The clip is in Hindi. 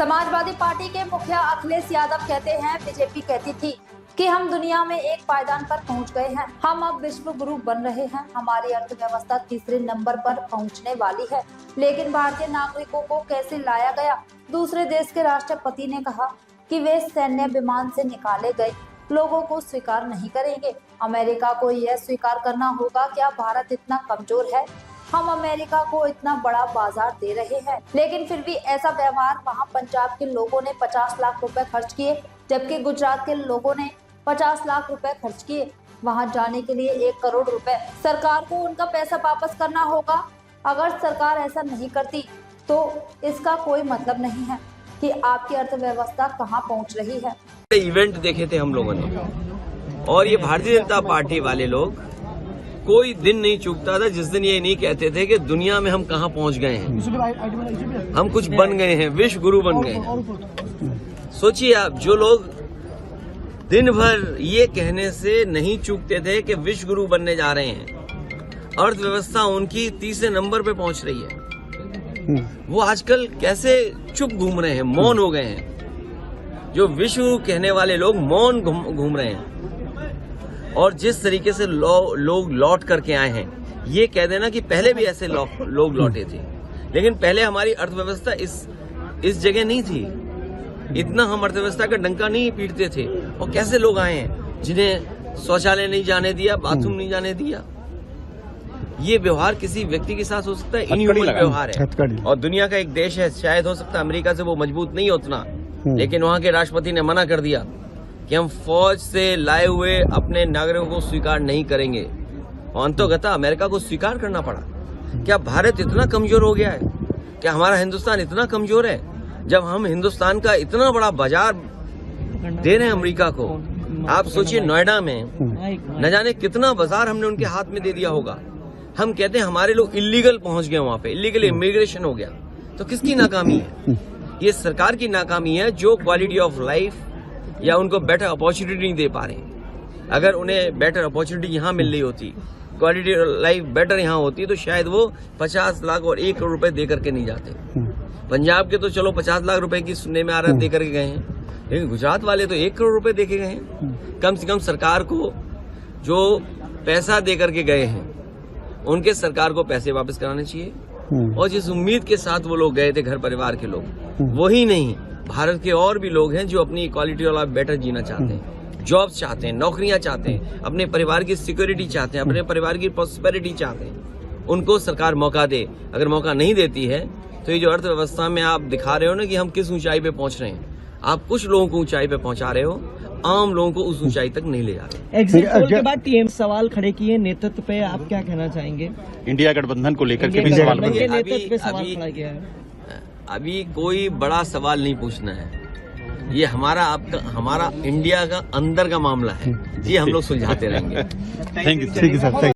समाजवादी पार्टी के मुखिया अखिलेश यादव कहते हैं, बीजेपी कहती थी कि हम दुनिया में एक पायदान पर पहुंच गए हैं, हम अब विश्व गुरु बन रहे हैं, हमारी अर्थव्यवस्था तीसरे नंबर पर पहुंचने वाली है। लेकिन भारतीय नागरिकों को कैसे लाया गया? दूसरे देश के राष्ट्रपति ने कहा कि वे सैन्य विमान से निकाले गए लोगों को स्वीकार नहीं करेंगे। अमेरिका को यह स्वीकार करना होगा क्या भारत इतना कमजोर है? हम अमेरिका को इतना बड़ा बाजार दे रहे हैं, लेकिन फिर भी ऐसा व्यवहार। वहां पंजाब के लोगों ने 50 लाख रुपए खर्च किए, जबकि गुजरात के लोगों ने 50 लाख रुपए खर्च किए। वहां जाने के लिए 1 करोड़ रुपए। सरकार को उनका पैसा वापस करना होगा। अगर सरकार ऐसा नहीं करती तो इसका कोई मतलब नहीं है कि आपकी अर्थव्यवस्था कहां पहुंच रही है। इवेंट देखे थे हम लोगों ने, और ये भारतीय जनता पार्टी वाले लोग कोई दिन नहीं चूकता था जिस दिन ये नहीं कहते थे कि दुनिया में हम कहां पहुंच गए हैं, हम कुछ बन गए हैं, विश्व गुरु बन गए हैं। सोचिए आप, जो लोग दिन भर ये कहने से नहीं चूकते थे कि विश्व गुरु बनने जा रहे हैं, अर्थव्यवस्था उनकी तीसरे नंबर पे पहुंच रही है, वो आजकल कैसे चुप घूम रहे हैं, मौन हो गए हैं। जो विश्व गुरु कहने वाले लोग मौन घूम रहे हैं। और जिस तरीके से लोग लौट करके आए हैं, ये कह देना कि पहले भी ऐसे लोग लौटे थे, लेकिन पहले हमारी अर्थव्यवस्था इस जगह नहीं थी, इतना हम अर्थव्यवस्था का डंका नहीं पीटते थे। और कैसे लोग आए हैं जिन्हें शौचालय नहीं जाने दिया, बाथरूम नहीं जाने दिया। ये व्यवहार किसी व्यक्ति के साथ हो सकता है, इनह्यूमन व्यवहार है। और दुनिया का एक देश है, शायद हो सकता है अमेरिका से वो मजबूत नहीं उतना, लेकिन वहां के राष्ट्रपति ने मना कर दिया कि हम फौज से लाए हुए अपने नागरिकों को स्वीकार नहीं करेंगे। और अंततः अमेरिका को स्वीकार करना पड़ा। क्या भारत इतना कमजोर हो गया है? क्या हमारा हिंदुस्तान इतना कमजोर है? जब हम हिंदुस्तान का इतना बड़ा बाजार दे रहे हैं अमेरिका को। आप सोचिए, नोएडा में न जाने कितना बाजार हमने उनके हाथ में दे दिया होगा। हम कहते हैं हमारे लोग इलीगल पहुंच गए, वहां पे इलीगल इमिग्रेशन हो गया। तो किसकी नाकामी है? ये सरकार की नाकामी है, जो क्वालिटी ऑफ लाइफ या उनको बेटर अपॉर्चुनिटी नहीं दे पा रहे हैं। अगर उन्हें बेटर अपॉर्चुनिटी यहाँ मिल रही होती, क्वालिटी लाइफ बेटर यहाँ होती, तो शायद वो 50 लाख और 1 करोड़ रुपए दे करके नहीं जाते। पंजाब के तो चलो 50 लाख रुपए की सुनने में आ रहा है दे करके गए हैं, लेकिन गुजरात वाले तो 1 करोड़ रुपए देके गए हैं। कम से कम सरकार को जो पैसा दे करके गए हैं, उनके सरकार को पैसे वापस कराने चाहिए। और जिस उम्मीद के साथ वो लोग गए थे, घर परिवार के लोग, वही नहीं, भारत के और भी लोग हैं जो अपनी क्वालिटी ऑफ लाइफ बेटर जीना चाहते हैं, जॉब्स चाहते हैं, नौकरियां चाहते हैं, अपने परिवार की सिक्योरिटी चाहते हैं, अपने परिवार की प्रॉस्पेरिटी चाहते हैं। उनको सरकार मौका दे। अगर मौका नहीं देती है तो ये जो अर्थव्यवस्था में आप दिखा रहे हो ना कि हम किस ऊंचाई पे पहुंच रहे हैं, आप कुछ लोगों को ऊंचाई पे पहुंचा रहे हो, आम लोगों को उस ऊंचाई तक नहीं ले जा रहे। एग्जिट पोल के बाद टीएम सवाल खड़े किए नेतृत्व पे, आप क्या कहना चाहेंगे? इंडिया गठबंधन को लेकर के भी सवाल खड़ा किया है। अभी कोई बड़ा सवाल नहीं पूछना है। ये हमारा इंडिया का अंदर का मामला है, ये हम लोग सुलझाते रहेंगे। Thank you sir.